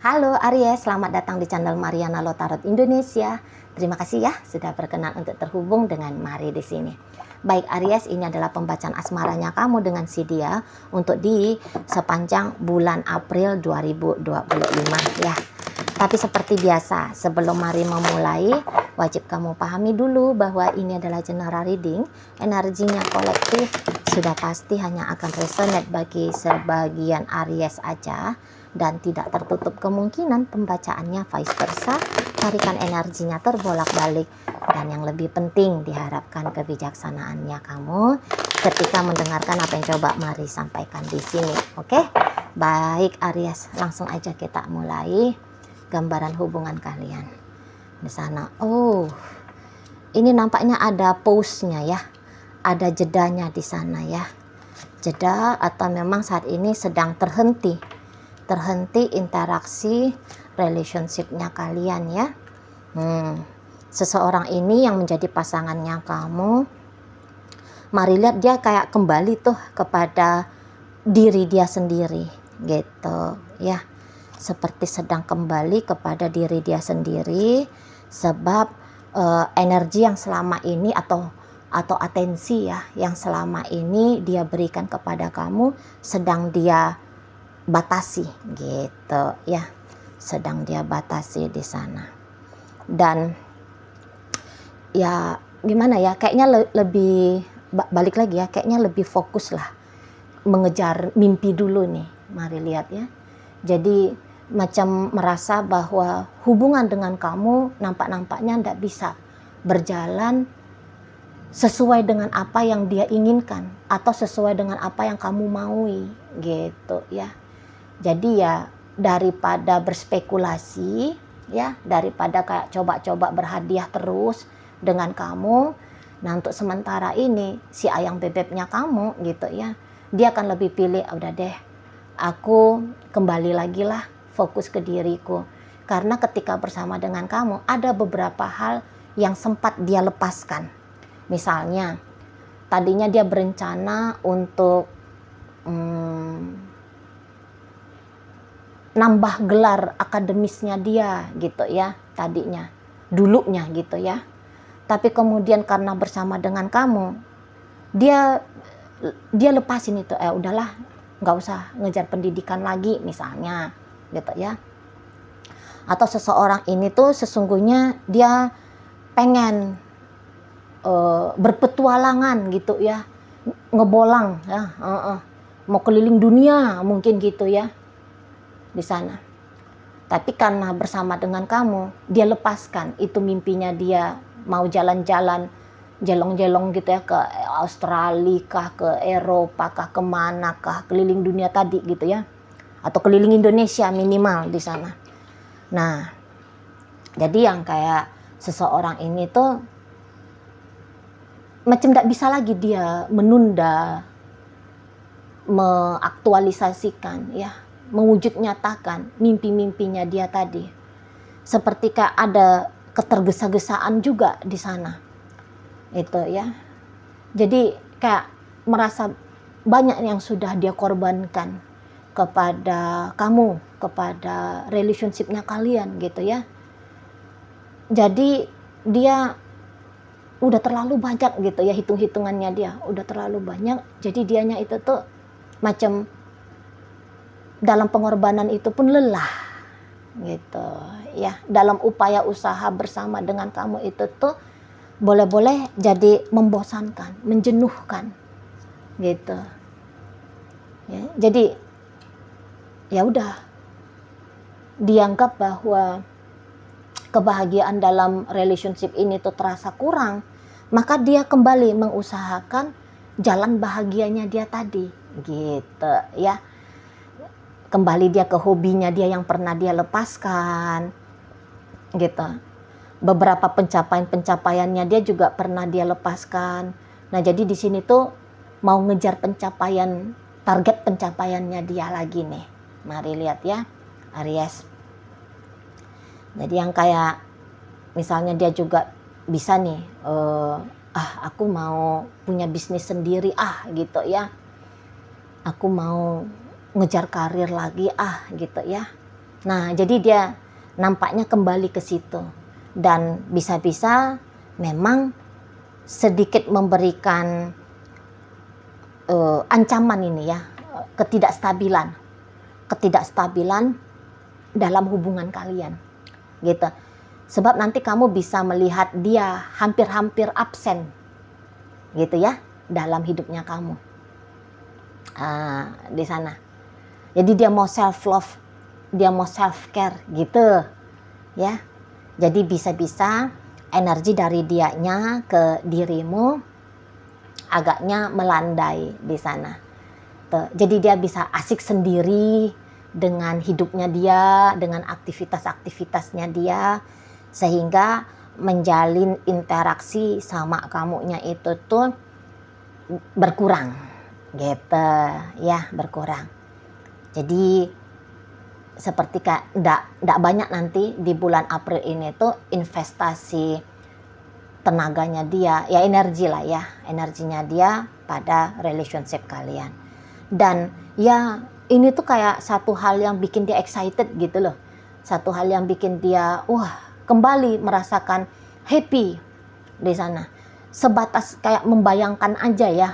Halo Aries, selamat datang di channel Mariana Lotarot Indonesia. Terima kasih ya sudah berkenan untuk terhubung dengan Mari di sini. Baik Aries, ini adalah pembacaan asmaranya kamu dengan si dia untuk di sepanjang bulan April 2025 ya. Tapi seperti biasa, sebelum Mari memulai, wajib kamu pahami dulu bahwa ini adalah general reading. Energinya kolektif sudah pasti hanya akan resonate bagi sebagian Aries aja, dan tidak tertutup kemungkinan pembacaannya vice versa, tarikan energinya terbolak-balik, dan yang lebih penting diharapkan kebijaksanaannya kamu ketika mendengarkan apa yang coba Mari sampaikan di sini. Oke? Baik Aries, langsung aja kita mulai gambaran hubungan kalian di sana. Oh, ini nampaknya ada pause-nya ya, ada jedanya di sana ya, jeda atau memang saat ini sedang terhenti interaksi relationship-nya kalian ya. Seseorang ini yang menjadi pasangannya kamu, Mari lihat dia kayak kembali tuh kepada diri dia sendiri gitu ya, seperti sedang kembali kepada diri dia sendiri, sebab energi yang selama ini atau atensi ya yang selama ini dia berikan kepada kamu sedang dia batasi gitu ya, sedang dia batasi di sana. Dan ya gimana ya, kayaknya lebih balik lagi ya, kayaknya lebih fokus lah mengejar mimpi dulu nih. Mari lihat ya, jadi macam merasa bahwa hubungan dengan kamu nampaknya tidak bisa berjalan sesuai dengan apa yang dia inginkan atau sesuai dengan apa yang kamu maui gitu ya. Jadi ya daripada berspekulasi ya, daripada kayak coba-coba berhadiah terus dengan kamu, nah untuk sementara ini si ayang bebeknya kamu gitu ya, dia akan lebih pilih udah deh, aku kembali lagi lah fokus ke diriku. Karena ketika bersama dengan kamu ada beberapa hal yang sempat dia lepaskan. Misalnya tadinya dia berencana untuk nambah gelar akademisnya dia gitu ya, tadinya dulunya gitu ya, tapi kemudian karena bersama dengan kamu dia lepasin itu, udahlah nggak usah ngejar pendidikan lagi misalnya gitu ya. Atau seseorang ini tuh sesungguhnya dia pengen berpetualangan gitu ya, ngebolang ya, mau keliling dunia mungkin gitu ya di sana. Tapi karena bersama dengan kamu, dia lepaskan itu mimpinya, dia mau jalan-jalan jelong-jelong gitu ya, ke Australia kah, ke Eropa kah, kemana kah, keliling dunia tadi gitu ya, atau keliling Indonesia minimal di sana. Nah, jadi yang kayak seseorang ini tuh macam tidak bisa lagi dia menunda, mengaktualisasikan ya, mewujud nyatakan mimpi-mimpinya dia tadi. Seperti kayak ada ketergesa-gesaan juga di sana itu ya. Jadi kayak merasa banyak yang sudah dia korbankan kepada kamu, kepada relationship-nya kalian gitu ya. Jadi dia udah terlalu banyak gitu ya, hitung-hitungannya dia udah terlalu banyak. Jadi dianya itu tuh macam dalam pengorbanan itu pun lelah gitu ya. Dalam upaya usaha bersama dengan kamu itu tuh boleh-boleh jadi membosankan, menjenuhkan gitu ya. Jadi ya udah dianggap bahwa kebahagiaan dalam relationship ini tuh terasa kurang, maka dia kembali mengusahakan jalan bahagianya dia tadi gitu ya. Kembali dia ke hobinya dia yang pernah dia lepaskan gitu. Beberapa pencapaiannya dia juga pernah dia lepaskan. Nah, jadi di sini tuh mau ngejar pencapaian, target pencapaiannya dia lagi nih. Mari lihat ya Aries. Jadi yang kayak misalnya dia juga bisa nih, aku mau punya bisnis sendiri gitu ya. Aku mau ngejar karir lagi gitu ya. Nah, jadi dia nampaknya kembali ke situ. Dan bisa-bisa memang sedikit memberikan ancaman ini ya, ketidakstabilan dalam hubungan kalian gitu. Sebab nanti kamu bisa melihat dia hampir-hampir absen gitu ya dalam hidupnya kamu di sana. Jadi dia mau self love, dia mau self care gitu ya. Jadi bisa-bisa energi dari dianya ke dirimu agaknya melandai di sana. Tuh. Jadi dia bisa asik sendiri dengan hidupnya dia, dengan aktivitas-aktivitasnya dia, sehingga menjalin interaksi sama kamunya itu tuh berkurang gitu ya, berkurang. Jadi seperti enggak banyak nanti di bulan April ini tuh investasi tenaganya dia, ya energi lah ya, energinya dia pada relationship kalian. Dan ya ini tuh kayak satu hal yang bikin dia excited gitu loh. Satu hal yang bikin dia kembali merasakan happy di sana. Sebatas kayak membayangkan aja ya.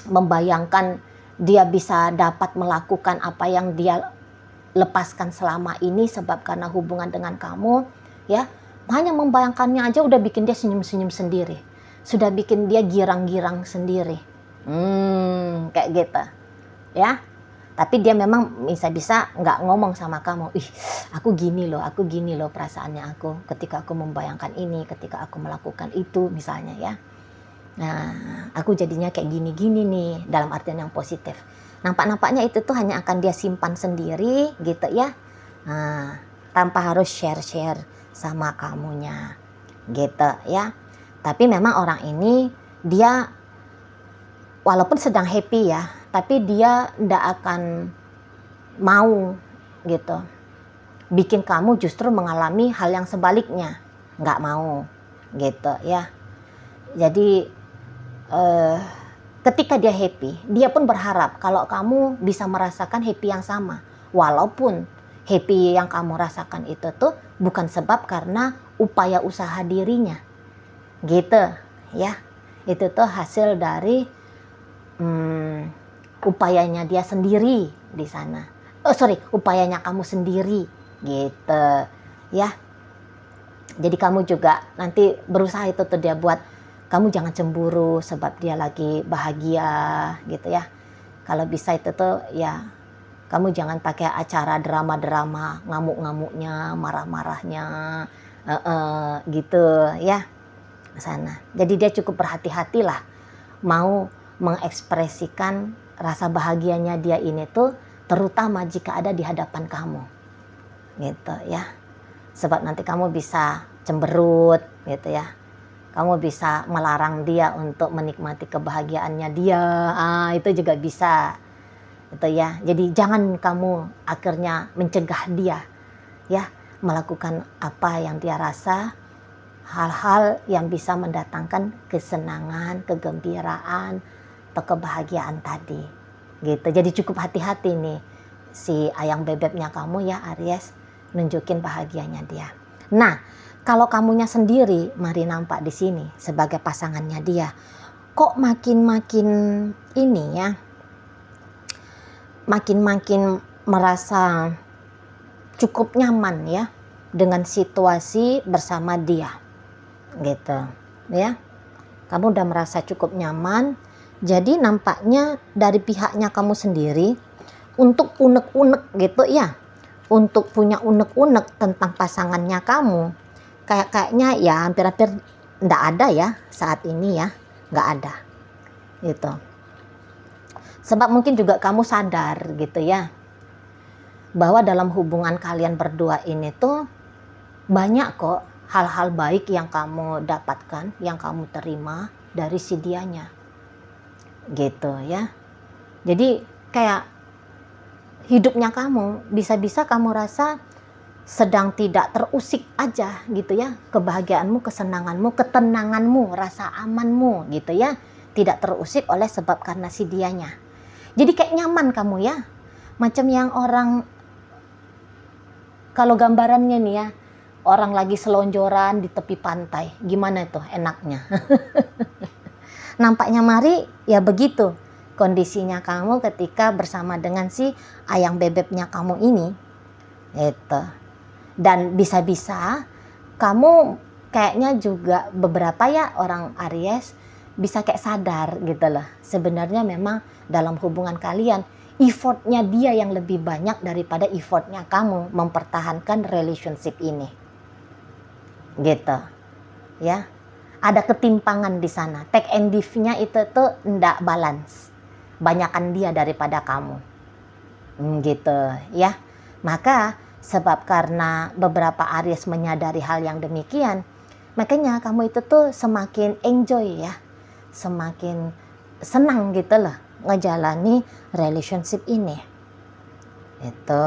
Membayangkan dia bisa dapat melakukan apa yang dia lepaskan selama ini sebab karena hubungan dengan kamu ya. Hanya membayangkannya aja udah bikin dia senyum-senyum sendiri. Sudah bikin dia girang-girang sendiri. Kayak gitu. Ya. Tapi dia memang bisa-bisa nggak ngomong sama kamu. Aku gini loh perasaannya aku ketika aku membayangkan ini, ketika aku melakukan itu misalnya ya. Nah, aku jadinya kayak gini-gini nih dalam artian yang positif. Nampaknya itu tuh hanya akan dia simpan sendiri gitu ya. Nah, tanpa harus share-share sama kamunya gitu ya. Tapi memang orang ini dia walaupun sedang happy ya, tapi dia ndak akan mau gitu bikin kamu justru mengalami hal yang sebaliknya, nggak mau gitu ya. Jadi ketika dia happy, dia pun berharap kalau kamu bisa merasakan happy yang sama, walaupun happy yang kamu rasakan itu tuh bukan sebab karena upaya usaha dirinya gitu ya. Itu tuh hasil dari upayanya dia sendiri di sana. Upayanya kamu sendiri gitu ya. Jadi kamu juga nanti berusaha itu tuh dia buat kamu jangan cemburu sebab dia lagi bahagia gitu ya. Kalau bisa itu tuh ya kamu jangan pakai acara drama-drama, ngamuk-ngamuknya, marah-marahnya, gitu ya sana. Jadi dia cukup berhati-hatilah mau mengekspresikan rasa bahagianya dia ini tuh terutama jika ada di hadapan kamu gitu ya. Sebab nanti kamu bisa cemberut gitu ya. Kamu bisa melarang dia untuk menikmati kebahagiaannya dia. Itu juga bisa. Gitu ya. Jadi jangan kamu akhirnya mencegah dia ya melakukan apa yang dia rasa, hal-hal yang bisa mendatangkan kesenangan, kegembiraan, atau kebahagiaan tadi. Gitu. Jadi cukup hati-hati nih si ayang bebeknya kamu ya Aries, nunjukin bahagianya dia. Nah, kalau kamunya sendiri, mari nampak di sini sebagai pasangannya dia. Kok makin-makin ini ya, makin-makin merasa cukup nyaman ya dengan situasi bersama dia, gitu ya. Kamu udah merasa cukup nyaman, jadi nampaknya dari pihaknya kamu sendiri untuk unek-unek gitu ya, untuk punya unek-unek tentang pasangannya kamu. Kayaknya ya hampir-hampir nggak ada ya saat ini ya, nggak ada gitu. Sebab mungkin juga kamu sadar gitu ya bahwa dalam hubungan kalian berdua ini tuh banyak kok hal-hal baik yang kamu dapatkan, yang kamu terima dari si dianya gitu ya. Jadi kayak hidupnya kamu bisa-bisa kamu rasa sedang tidak terusik aja gitu ya, kebahagiaanmu, kesenanganmu, ketenanganmu, rasa amanmu gitu ya, tidak terusik oleh sebab karena si dianya. Jadi kayak nyaman kamu ya, macam yang orang Kalau gambarannya nih ya, orang lagi selonjoran di tepi pantai, gimana tuh enaknya? Nampaknya Mari ya begitu kondisinya kamu ketika bersama dengan si ayang bebeknya kamu ini. Itu. Dan bisa-bisa kamu kayaknya juga beberapa ya orang Aries bisa kayak sadar gitu loh. Sebenarnya memang dalam hubungan kalian effortnya dia yang lebih banyak daripada effortnya kamu mempertahankan relationship ini. Gitu. Ya. Ada ketimpangan di sana. Take and give-nya itu tuh ndak balance. Banyakan dia daripada kamu. Gitu ya. Maka sebab karena beberapa Aries menyadari hal yang demikian, makanya kamu itu tuh semakin enjoy ya. Semakin senang gitu loh ngejalani relationship ini. Itu.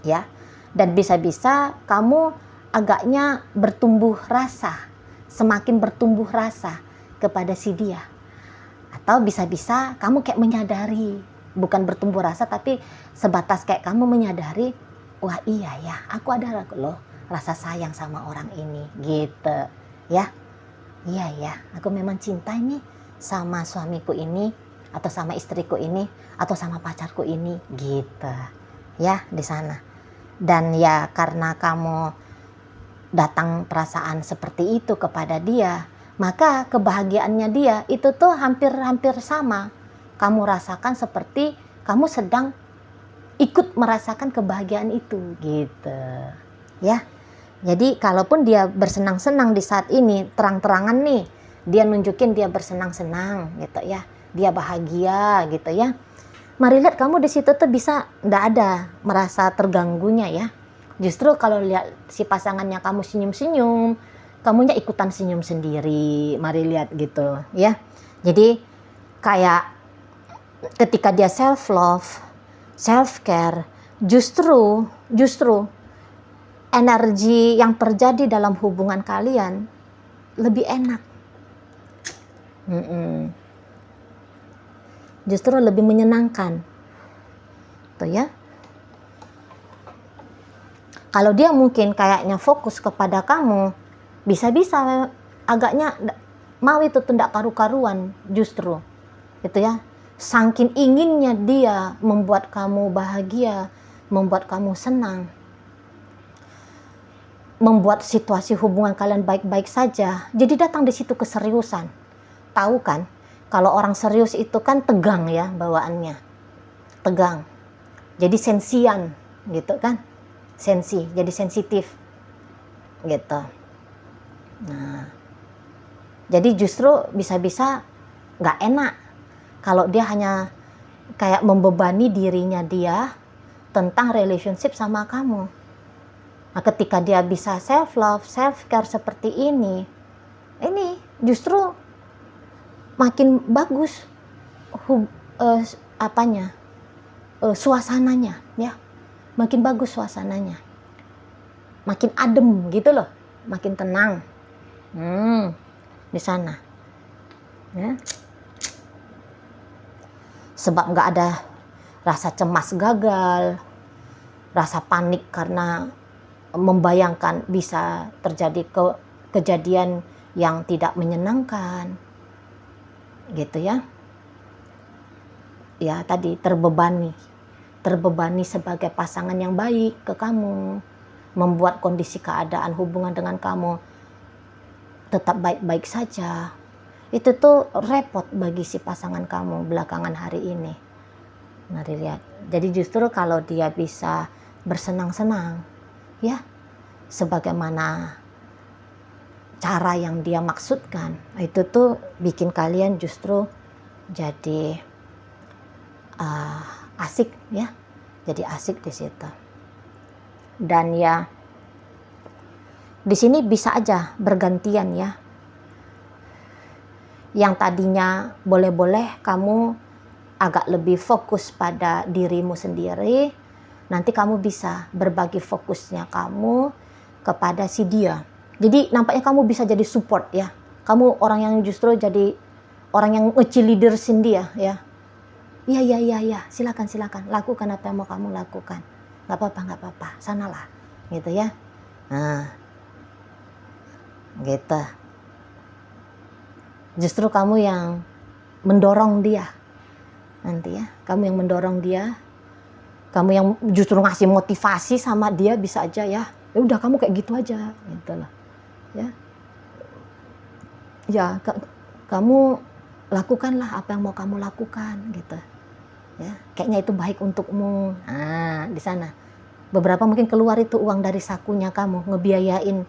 Ya. Dan bisa-bisa kamu agaknya bertumbuh rasa. Semakin bertumbuh rasa kepada si dia. Atau bisa-bisa kamu kayak menyadari, bukan bertumbuh rasa tapi sebatas kayak kamu menyadari, wah iya ya, aku ada loh rasa sayang sama orang ini gitu ya. Iya ya, aku memang cinta nih sama suamiku ini atau sama istriku ini atau sama pacarku ini gitu ya di sana. Dan ya karena kamu datang perasaan seperti itu kepada dia, maka kebahagiaannya dia itu tuh hampir-hampir sama. Kamu rasakan seperti kamu sedang ikut merasakan kebahagiaan itu gitu. Ya. Jadi kalaupun dia bersenang-senang di saat ini, terang-terangan nih, dia nunjukin dia bersenang-senang gitu ya. Dia bahagia gitu ya. Mari lihat kamu di situ tuh bisa enggak ada merasa terganggunya ya. Justru kalau lihat si pasangannya kamu senyum-senyum, kamunya ikutan senyum sendiri. Mari lihat gitu ya. Jadi kayak ketika dia self love, self care, justru energi yang terjadi dalam hubungan kalian lebih enak. Justru lebih menyenangkan. Tuh ya. Kalau dia mungkin kayaknya fokus kepada kamu, bisa-bisa agaknya mau itu tidak karu-karuan justru. Gitu ya. Saking inginnya dia membuat kamu bahagia, membuat kamu senang. Membuat situasi hubungan kalian baik-baik saja. Jadi datang di situ keseriusan. Tahu kan, kalau orang serius itu kan tegang ya bawaannya. Tegang. Jadi sensian gitu kan. Sensi, jadi sensitif gitu. Nah, jadi justru bisa-bisa nggak enak kalau dia hanya kayak membebani dirinya dia tentang relationship sama kamu. Nah, ketika dia bisa self love, self care seperti ini justru makin bagus suasananya ya. Makin bagus suasananya, makin adem gitu loh, makin tenang di sana ya. Sebab nggak ada rasa cemas gagal, rasa panik karena membayangkan bisa terjadi kejadian yang tidak menyenangkan gitu ya. Ya tadi terbebani sebagai pasangan yang baik ke kamu, membuat kondisi keadaan hubungan dengan kamu tetap baik-baik saja. Itu tuh repot bagi si pasangan kamu belakangan hari ini. Mari lihat. Jadi justru kalau dia bisa bersenang-senang, ya, sebagaimana cara yang dia maksudkan, itu tuh bikin kalian justru jadi asik ya, jadi asik di situ. Dan ya di sini bisa aja bergantian ya. Yang tadinya boleh-boleh kamu agak lebih fokus pada dirimu sendiri, nanti kamu bisa berbagi fokusnya kamu kepada si dia. Jadi nampaknya kamu bisa jadi support ya. Kamu orang yang justru jadi orang yang nge-cheerleadersin dia ya. Iya, silakan, lakukan apa yang mau kamu lakukan. nggak apa-apa, sanalah, gitu ya. Nah, gitu. Justru kamu yang mendorong dia nanti ya, kamu yang mendorong dia, kamu yang justru ngasih motivasi sama dia, bisa aja ya. Ya udah kamu kayak gitu aja, gitu loh. Ya, ya kamu lakukanlah apa yang mau kamu lakukan, gitu. Ya, kayaknya itu baik untukmu. Nah, di sana beberapa mungkin keluar itu uang dari sakunya kamu, ngebiayain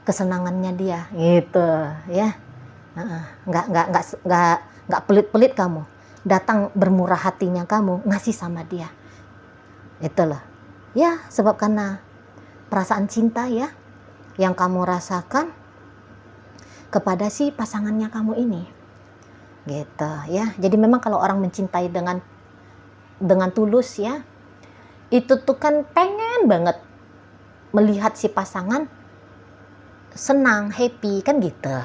kesenangannya dia, gitu ya. Nggak pelit-pelit kamu, datang bermurah hatinya kamu ngasih sama dia, itu loh ya. Sebab karena perasaan cinta ya yang kamu rasakan kepada si pasangannya kamu ini, gitu ya. Jadi memang kalau orang mencintai dengan tulus ya, itu tuh kan pengen banget melihat si pasangan senang, happy, kan gitu.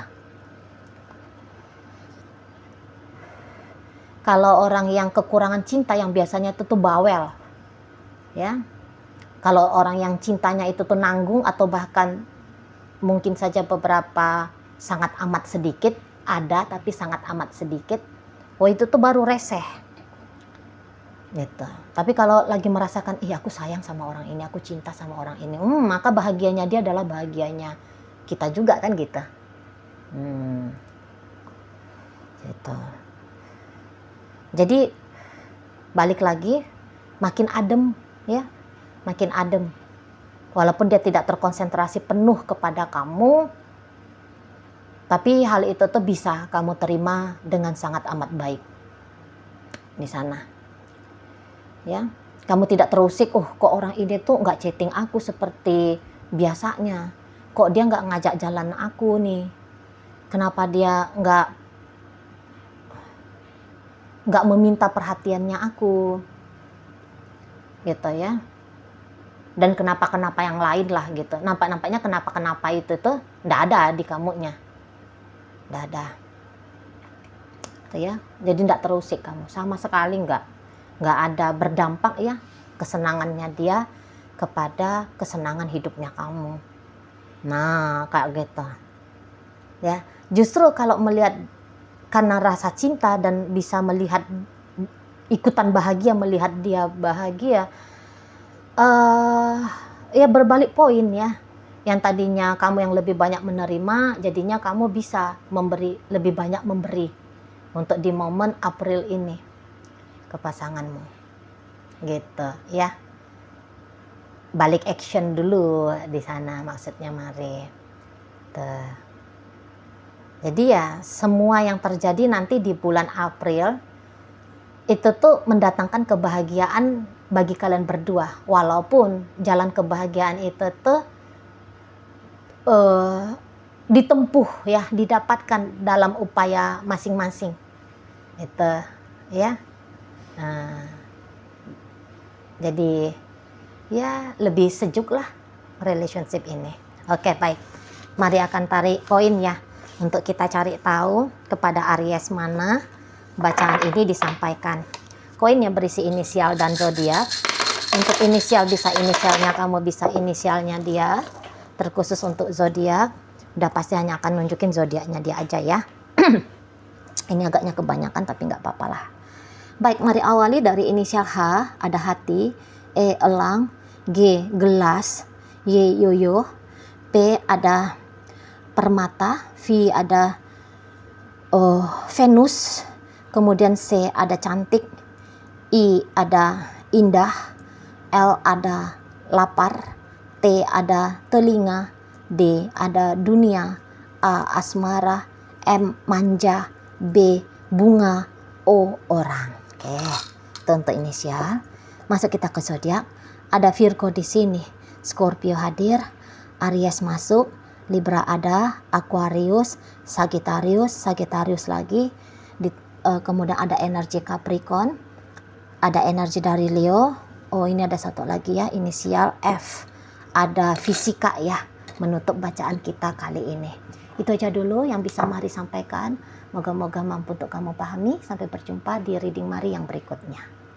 Kalau orang yang kekurangan cinta, yang biasanya itu tuh bawel, ya. Kalau orang yang cintanya itu tuh nanggung, atau bahkan mungkin saja beberapa sangat amat sedikit, ada tapi sangat amat sedikit, oh itu tuh baru reseh, gitu. Tapi kalau lagi merasakan, iya aku sayang sama orang ini, aku cinta sama orang ini, maka bahagianya dia adalah bahagianya kita juga kan gitu. Gitu. Jadi balik lagi, makin adem ya, makin adem. Walaupun dia tidak terkonsentrasi penuh kepada kamu, tapi hal itu tuh bisa kamu terima dengan sangat amat baik di sana. Ya, kamu tidak terusik, kok orang ini tuh nggak chatting aku seperti biasanya, kok dia nggak ngajak jalan aku nih, kenapa dia nggak meminta perhatiannya aku, gitu ya. Dan kenapa yang lain lah gitu. Nampaknya kenapa itu tuh nggak ada di kamunya, nggak ada, gitu ya. Jadi nggak terusik kamu sama sekali, nggak ada berdampak ya kesenangannya dia kepada kesenangan hidupnya kamu. Nah kayak gitu ya. Justru kalau melihat karena rasa cinta dan bisa melihat, ikutan bahagia melihat dia bahagia, ya berbalik poin ya. Yang tadinya kamu yang lebih banyak menerima, jadinya kamu bisa lebih banyak memberi untuk di momen April ini ke pasanganmu, gitu ya. Balik action dulu di sana maksudnya, mari. Tuh. Jadi ya semua yang terjadi nanti di bulan April itu tuh mendatangkan kebahagiaan bagi kalian berdua, walaupun jalan kebahagiaan itu tuh ditempuh ya, didapatkan dalam upaya masing-masing, itu ya. Nah, jadi ya lebih sejuk lah relationship ini. Oke, baik, mari akan tarik koin ya, untuk kita cari tahu kepada Aries mana bacaan ini disampaikan. Koin yang berisi inisial dan zodiak. Untuk inisial bisa inisialnya kamu, bisa inisialnya dia. Terkhusus untuk zodiak, udah pasti hanya akan nunjukin zodiaknya dia aja ya. Ini agaknya kebanyakan tapi nggak apa-apa lah. Baik, mari awali dari inisial H, ada hati, E elang, G gelas, Y yoyo, P ada permata, V ada Venus, kemudian C ada cantik, I ada indah, L ada lapar, T ada telinga, D ada dunia, A asmara, M manja, B bunga, O orang. Oke, itu untuk inisial. Masuk kita ke zodiak. Ada Virgo di sini, Scorpio hadir, Aries masuk, Libra ada, Aquarius, Sagittarius lagi, kemudian ada energi Capricorn, ada energi dari Leo. Oh ini ada satu lagi ya, inisial F, ada fisika ya, menutup bacaan kita kali ini. Itu aja dulu yang bisa Mari sampaikan. Moga-moga mampu untuk kamu pahami. Sampai berjumpa di reading Mari yang berikutnya.